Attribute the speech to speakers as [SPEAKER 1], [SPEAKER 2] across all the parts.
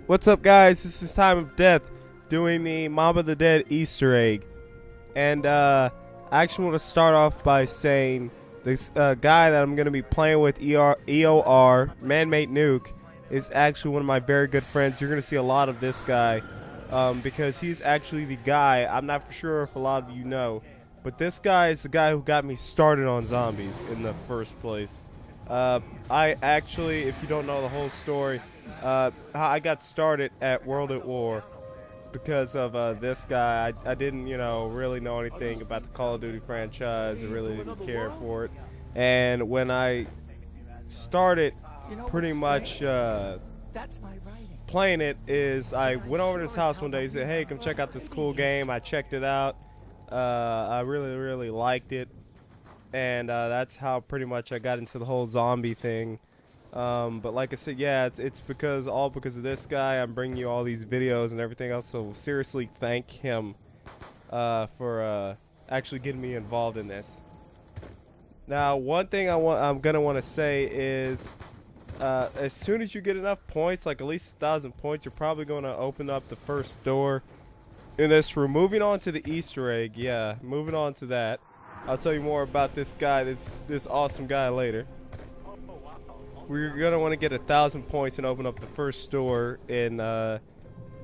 [SPEAKER 1] What's up, guys? This is Time of Death doing the Mob of the Dead Easter egg. And I actually want to start off by saying this guy that I'm going to be playing with, EOR, Man-Made Nuke, is actually one of my very good friends. You're going to see a lot of this guy because he's actually the guy, I'm not for sure if a lot of you know, but this guy is the guy who got me started on zombies in the first place. I actually, if you don't know the whole story, I got started at World at War because of this guy. I didn't, really know anything about the Call of Duty franchise. I really didn't care for it. And when I started pretty much playing it, is I went over to his house one day. He said, "Hey, come check out this cool game." I checked it out. I really liked it. And that's how pretty much I got into the whole zombie thing. But like I said, yeah, it's because of this guy. I'm bringing you all these videos and everything else. So seriously, thank him for actually getting me involved in this. Now, one thing I'm gonna want to say is, as soon as you get enough points, like at least 1,000 points, you're probably gonna open up the first door in this room. Moving on to the Easter egg, yeah, moving on to that. I'll tell you more about this guy, this awesome guy later. We're gonna want to get 1,000 points and open up the first door in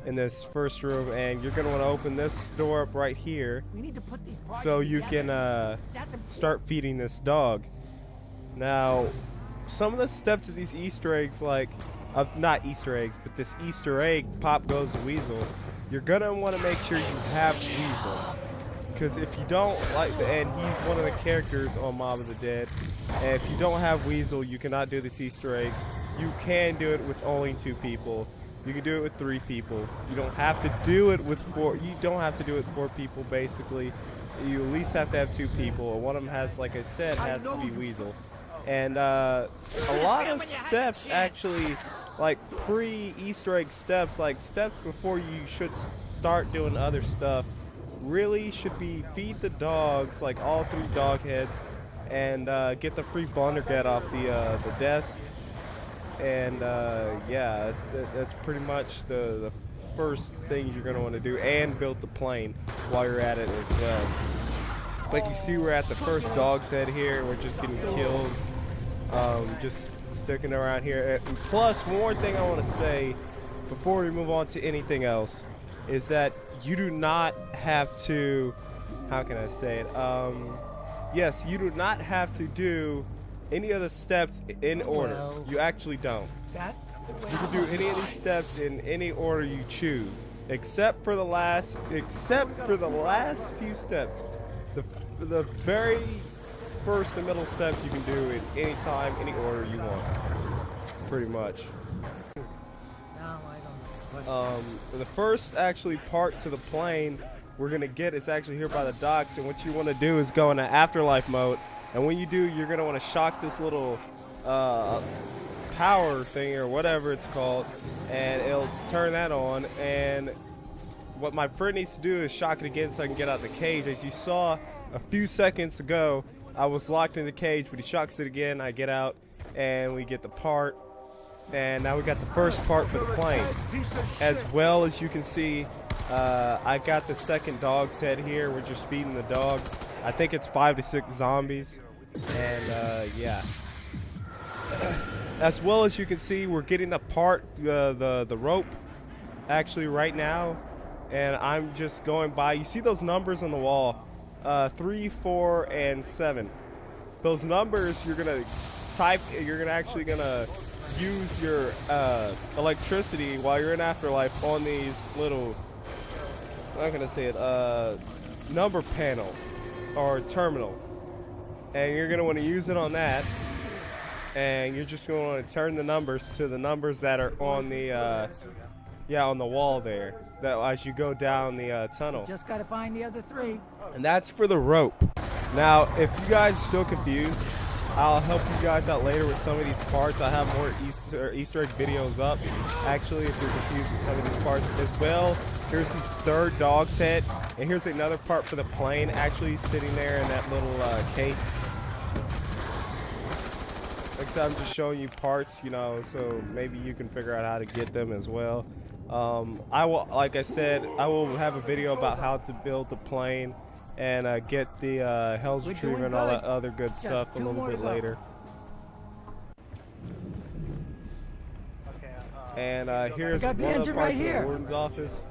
[SPEAKER 1] this first room, and you're gonna want to open this door up right here, so you can start feeding this dog. Now, some of the steps of these Easter eggs, like not Easter eggs, but this Easter egg, Pop Goes the Weasel. You're gonna want to make sure you have Weasel. Because if you don't, and he's one of the characters on Mob of the Dead, and if you don't have Weasel, you cannot do this Easter egg. You can do it with only 2 people. You can do it with 3 people. You don't have to do it with 4. You don't have to do it with 4 people. Basically, you at least have to have 2 people. And one of them has, like I said, has to be Weasel. And a lot of steps actually, like pre-Easter egg steps, like steps before you should start doing other stuff, really should be feed the dogs, like all 3 dog heads, and get the free Bondergat off the desk. And yeah, that's pretty much the first thing you're gonna want to do, and build the plane while you're at it as well. But you see, we're at the first dog's head here. We're just getting kills, just sticking around here. And plus, one more thing I want to say before we move on to anything else is that you do not have to, how can I say it? Yes, you do not have to do any of the steps in order. You actually don't. You can do any of these steps in any order you choose, except for the last few steps. The very first and middle steps you can do in any time, any order you want, pretty much. The first actually part to the plane we're gonna get is actually here by the docks, and what you want to do is go into afterlife mode, and when you do, you're gonna want to shock this little power thing or whatever it's called, and it'll turn that on. And what my friend needs to do is shock it again so I can get out of the cage. As you saw a few seconds ago, I was locked in the cage, but he shocks it again, I get out, and we get the part. And now we got the first part for the plane. As well as you can see, I got the second dog's head here. We're just feeding the dog. I think it's 5 to 6 zombies. And yeah. As well as you can see, we're getting the part, the rope, actually right now. And I'm just going by. You see those numbers on the wall, 3, 4, and 7. Those numbers you're gonna type. You're actually gonna use your electricity while you're in afterlife on these little, I'm not gonna say it, number panel or terminal, and you're gonna want to use it on that, and you're just gonna want to turn the numbers to the numbers that are on the on the wall there, that as you go down the tunnel.
[SPEAKER 2] Just gotta find the other 3.
[SPEAKER 1] And that's for the rope. Now, if you guys are still confused, I'll help you guys out later with some of these parts. I have more Easter egg videos up, actually, if you're confused with some of these parts as well. Here's the third dog's head, and here's another part for the plane, actually sitting there in that little case. Like I said, I'm just showing you parts, so maybe you can figure out how to get them as well. I will, like I said, I will have a video about how to build the plane and get the Hell's Retriever and all that other good stuff a little bit later. And here's one of the parts of the warden's office.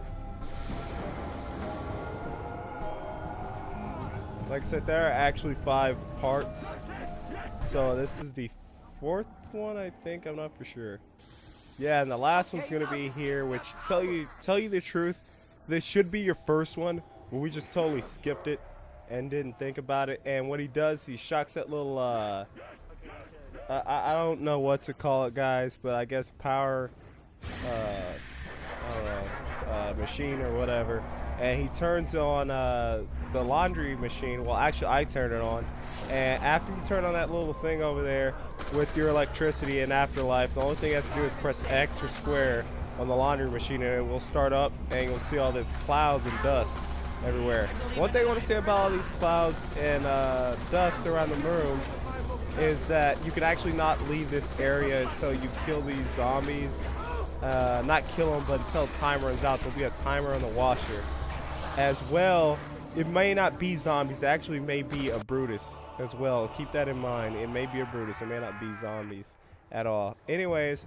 [SPEAKER 1] Like I said, there are actually 5 parts. So this is the 4th one, I think. I'm not for sure. Yeah, and the last one's gonna be here, which tell you the truth, this should be your first one, but we just totally skipped it and didn't think about it. And what he does, he shocks that little I don't know what to call it, guys, but I guess power I don't know, machine or whatever, and he turns on the laundry machine. Well, actually I turn it on, and after you turn on that little thing over there with your electricity and Afterlife, the only thing you have to do is press X or square on the laundry machine and it will start up, and you'll see all this clouds and dust everywhere. One thing I want to say about all these clouds and dust around the room is that you can actually not leave this area until you kill these zombies. Not kill them, but until time runs out. There'll be a timer on the washer. As well, it may not be zombies. It actually may be a Brutus as well. Keep that in mind. It may be a Brutus. It may not be zombies at all. Anyways,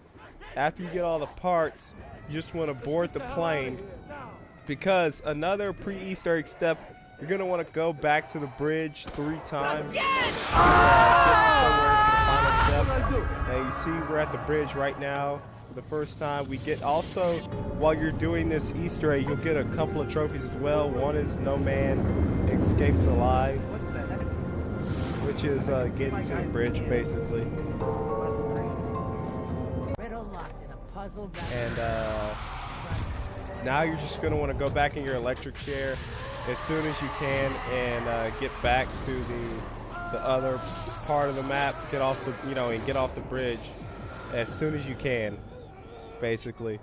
[SPEAKER 1] after you get all the parts, you just want to board the plane, because another pre-Easter egg step, you're going to want to go back to the bridge 3 times. Get somewhere to the final step. And you see we're at the bridge right now. The first time we get, also while you're doing this Easter egg, you'll get a couple of trophies as well. One is No Man Escapes Alive, which is getting to the bridge basically. And now you're just going to want to go back in your electric chair as soon as you can and get back to the other part of the map. Get off the, you know, and get off the bridge as soon as you can, basically.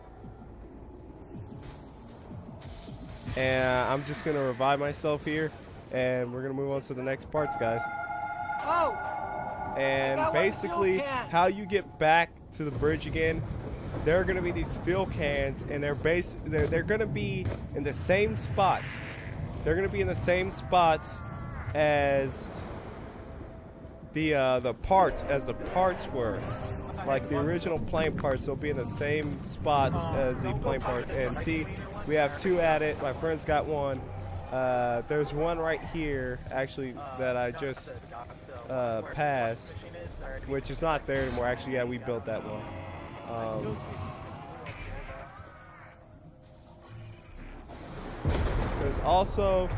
[SPEAKER 1] And I'm just gonna revive myself here, and we're gonna move on to the next parts, guys.
[SPEAKER 2] Oh!
[SPEAKER 1] And basically, how you get back to the bridge again, there are gonna be these fuel cans, and they're gonna be in the same spots. They're gonna be in the same spots as the parts were. Like the original plane parts, they'll be in the same spots as the plane parts. And see, we have 2 at it. My friend's got one. There's one right here, actually, that I just passed, which is not there anymore. Actually, yeah, we built that one. There's also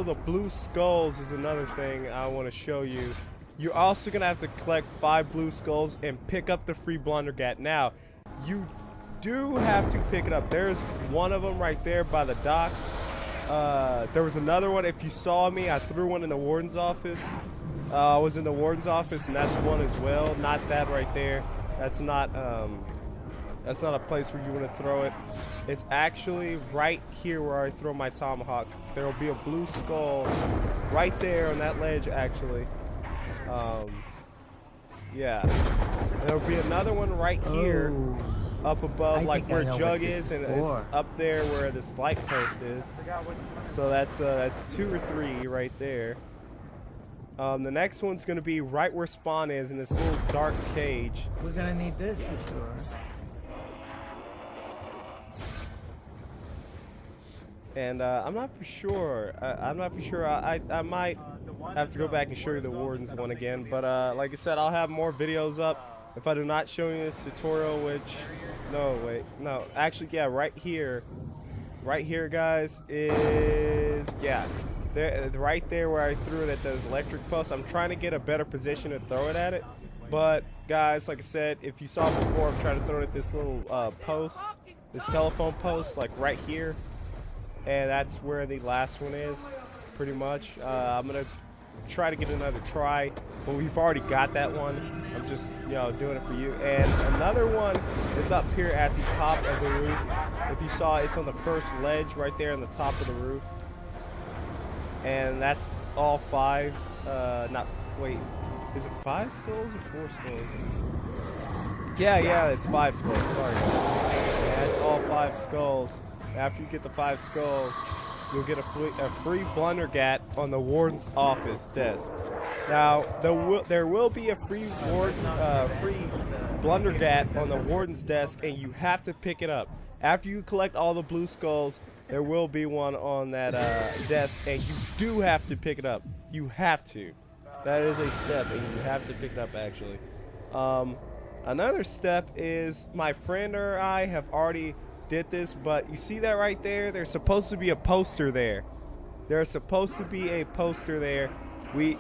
[SPEAKER 1] the blue skulls is another thing I want to show you. You're also going to have to collect 5 blue skulls and pick up the free Blundergat. Now, you do have to pick it up. There's one of them right there by the docks. There was another one. If you saw me, I threw one in the warden's office. I was in the warden's office, and that's one as well. Not that right there. That's not a place where you want to throw it. It's actually right here where I throw my tomahawk. There will be a blue skull right there on that ledge, actually. Yeah. There'll be another one right here, up above, like where Jug is, and it's up there where this light post is. So that's 2 or 3 right there. The next one's gonna be right where spawn is, in this little dark cage.
[SPEAKER 2] We're gonna need this for sure.
[SPEAKER 1] And I'm not for sure. I'm not for sure. I might have to go back and show you the warden's one again. But like I said, I'll have more videos up if I do not show you this tutorial. Which, no, wait, no, actually, yeah, right here, guys, is there, right there where I threw it at the electric post. I'm trying to get a better position to throw it at it. But guys, like I said, if you saw before, I'm trying to throw it at this little post, this telephone post, like right here. And that's where the last one is, pretty much. I'm gonna try to get another try, but we've already got that one. I'm just, you know, doing it for you. And another one is up here at the top of the roof. If you saw, it's on the first ledge right there on the top of the roof. And that's all 5. Wait, is it 5 skulls or 4 skulls? Yeah, it's 5 skulls. Sorry. Yeah, it's all 5 skulls. After you get the 5 skulls, you'll get a free Blundergat on the warden's office desk. Now, there will be a free Blundergat on the warden's desk, and you have to pick it up. After you collect all the blue skulls, there will be one on that desk, and you do have to pick it up. You have to. That is a step, and you have to pick it up, actually. Another step is my friend or I have already did this, but you see that right there? There's supposed to be a poster there. There's supposed to be a poster there.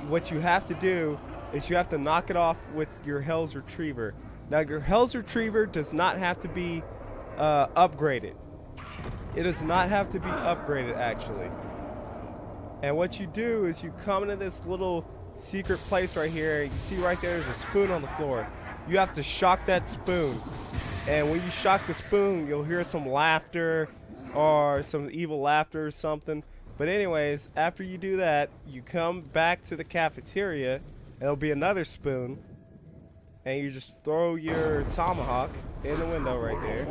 [SPEAKER 1] What you have to do is you have to knock it off with your Hell's Retriever. Now, your Hell's Retriever does not have to be upgraded. It does not have to be upgraded, actually. And what you do is you come into this little secret place right here. You see right there's a spoon on the floor. You have to shock that spoon. And when you shock the spoon, you'll hear some laughter or some evil laughter or something. But anyways, after you do that, you come back to the cafeteria, and there'll be another spoon, and you just throw your tomahawk in the window right there.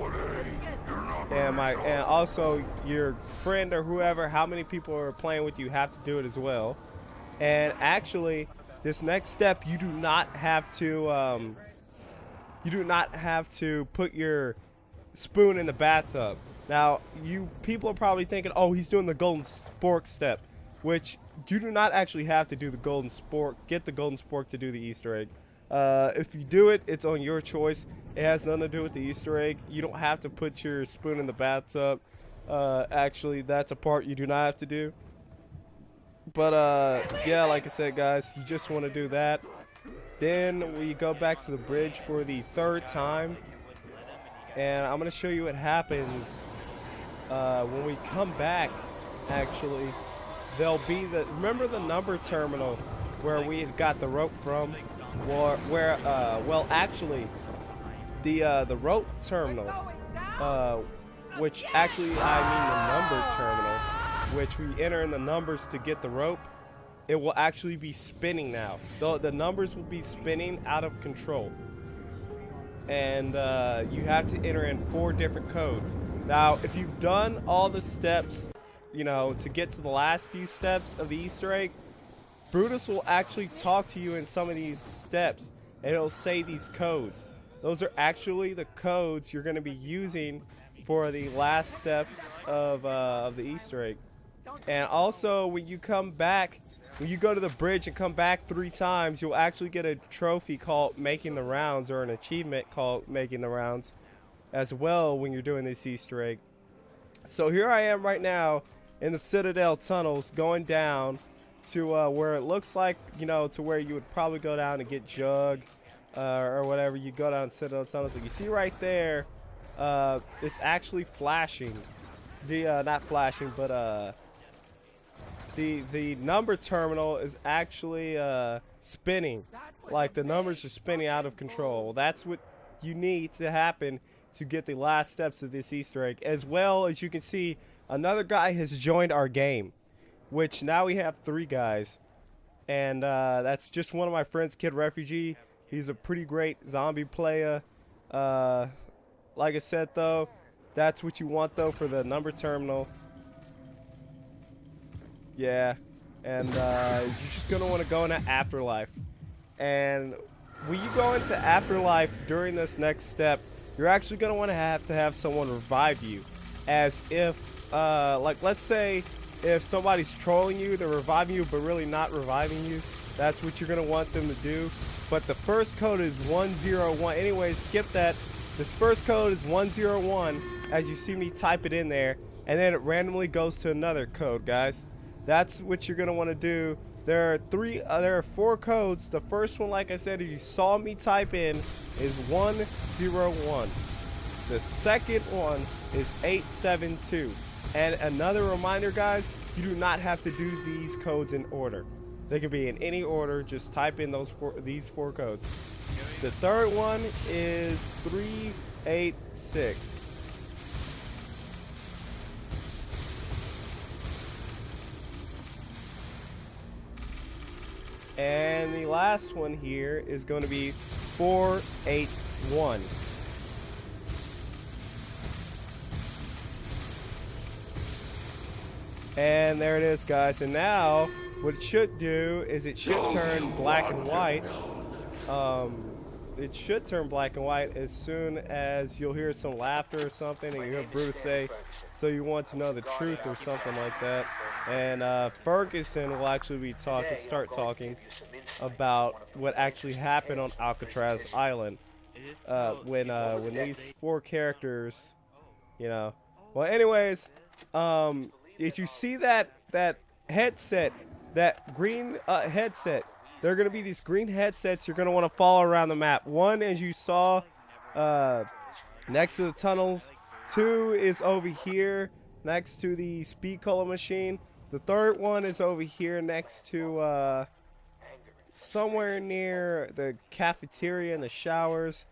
[SPEAKER 1] And also your friend or whoever, how many people are playing with you, have to do it as well. And actually, this next step, you do not have to put your spoon in the bathtub. Now, people are probably thinking, oh, he's doing the golden spork step, which you do not actually have to do the golden spork. Get the golden spork to do the Easter egg. If you do it, it's on your choice. It has nothing to do with the Easter egg. You don't have to put your spoon in the bathtub. Actually, that's a part you do not have to do. But yeah, like I said, guys, you just want to do that. Then we go back to the bridge for the 3rd time, and I'm gonna show you what happens when we come back. Actually, there'll be remember the number terminal where we had got the rope from, well, actually, the rope terminal, which actually I mean the number terminal, which we enter in the numbers to get the rope. It will actually be spinning now. The numbers will be spinning out of control. And you have to enter in 4 different codes. Now, if you've done all the steps, you know, to get to the last few steps of the Easter egg, Brutus will actually talk to you in some of these steps, and it'll say these codes. Those are actually the codes you're going to be using for the last steps of the Easter egg. And also, when you come back, when you go to the bridge and come back 3 times, you'll actually get a trophy called Making the Rounds, or an achievement called Making the Rounds as well when you're doing this Easter egg. So here I am right now in the Citadel tunnels, going down to where it looks like, you know, to where you would probably go down and get Jug or whatever. You go down Citadel tunnels, and you see right there, it's actually flashing. Not flashing, but the number terminal is actually spinning. Like, the numbers are spinning out of control. That's what you need to happen to get the last steps of this Easter egg. As well as you can see, another guy has joined our game, which now we have 3 guys. And that's just one of my friends, Kid Refugee. He's a pretty great zombie player. Like I said, though, that's what you want, though, for the number terminal. Yeah, and you're just going to want to go into Afterlife. And when you go into Afterlife during this next step, you're actually going to want to have someone revive you. As if, like, let's say if somebody's trolling you, they're reviving you but really not reviving you. That's what you're going to want them to do. But the first code is 101. Anyways, skip that. This first code is 101, as you see me type it in there. And then it randomly goes to another code, guys. That's what you're gonna want to do. There are 4 codes. The first one, like I said, as you saw me type in, is 101. The second one is 872. And another reminder, guys, you do not have to do these codes in order. They can be in any order. Just type in these 4 codes. The third one is 386. And the last one here is going to be 481. And there it is, guys. And now what it should do is it should turn black and white. It should turn black and white as soon as you'll hear some laughter or something, and you hear Brutus say, "So you want to know the truth," or something like that. And Ferguson will actually start talking about what actually happened on Alcatraz Island when these 4 characters, you know. Well, anyways, if you see that headset, that green headset. There are going to be these green headsets you're going to want to follow around the map. One, as you saw, next to the tunnels. 2 is over here, next to the speed cola machine. The 3rd one is over here next to somewhere near the cafeteria and the showers.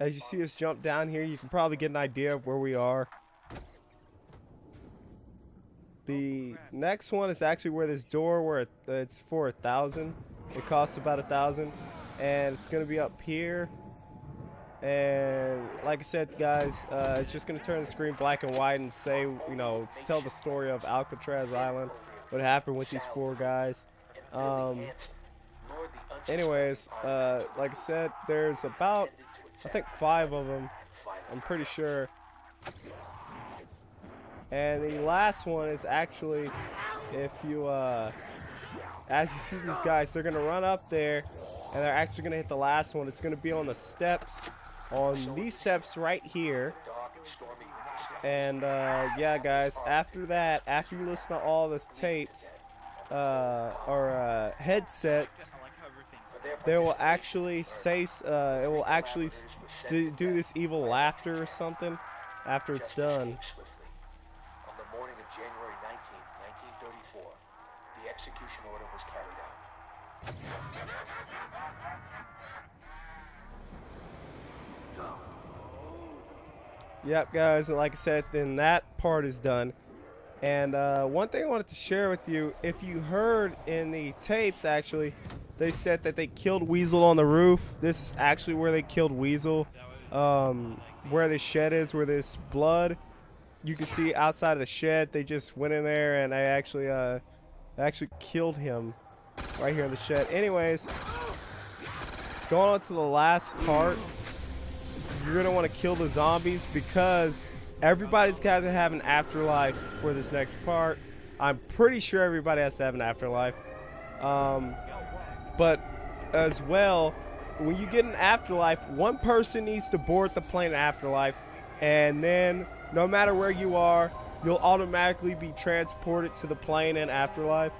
[SPEAKER 1] As you see us jump down here, you can probably get an idea of where we are. The next one is actually where this door, where it's for 1,000. It costs about 1,000, and it's gonna be up here. And like I said, guys, it's just gonna turn the screen black and white and say, you know, to tell the story of Alcatraz Island, what happened with these 4 guys. Anyways, like I said, there's about, I think, 5 of them. I'm pretty sure. And the last one is actually, if you, as you see these guys, they're going to run up there, and they're actually going to hit the last one. It's going to be on the steps, on these steps right here. And, yeah, guys, after that, after you listen to all this tapes, or headsets, they will actually say, it will actually do this evil laughter or something after it's done.
[SPEAKER 3] Morning of January 19th, 1934, the execution order was carried out.
[SPEAKER 1] Yep, guys, and like I said, then that part is done. And one thing I wanted to share with you, if you heard in the tapes, actually, they said that they killed Weasel on the roof. This is actually where they killed Weasel, where the shed is, where there's blood. You can see outside of the shed, they just went in there and I actually killed him right here in the shed. Anyways, going on to the last part, you're going to want to kill the zombies because everybody's got to have an afterlife for this next part. I'm pretty sure everybody has to have an afterlife. But as well, when you get an afterlife, one person needs to board the plane afterlife, and then no matter where you are, you'll automatically be transported to the plane in afterlife.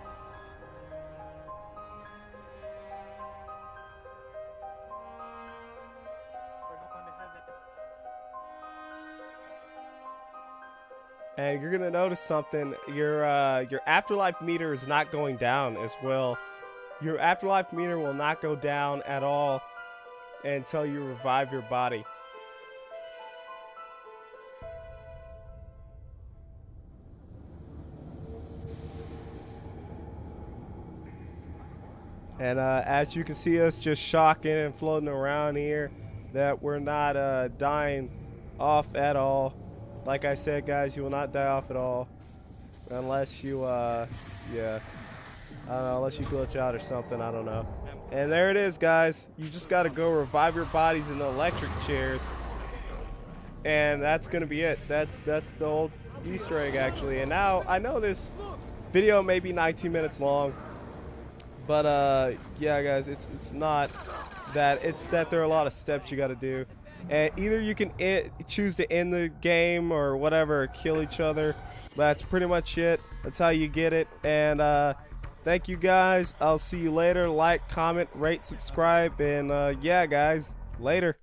[SPEAKER 1] And you're gonna notice something. Your afterlife meter is not going down as well. Your afterlife meter will not go down at all until you revive your body. And as you can see us just shocking and floating around here, that we're not dying off at all. Like I said, guys, you will not die off at all. Unless you, yeah. I don't know, unless you glitch out or something, I don't know. And there it is, guys. You just got to go revive your bodies in the electric chairs. And that's going to be it. That's the old Easter egg, actually. And now, I know this video may be 19 minutes long. But yeah, guys, it's not that. It's that there are a lot of steps you got to do, and either you can choose to end the game or whatever, or kill each other. That's pretty much it. That's how you get it. And thank you, guys. I'll see you later. Like, comment, rate, subscribe, and yeah, guys, later.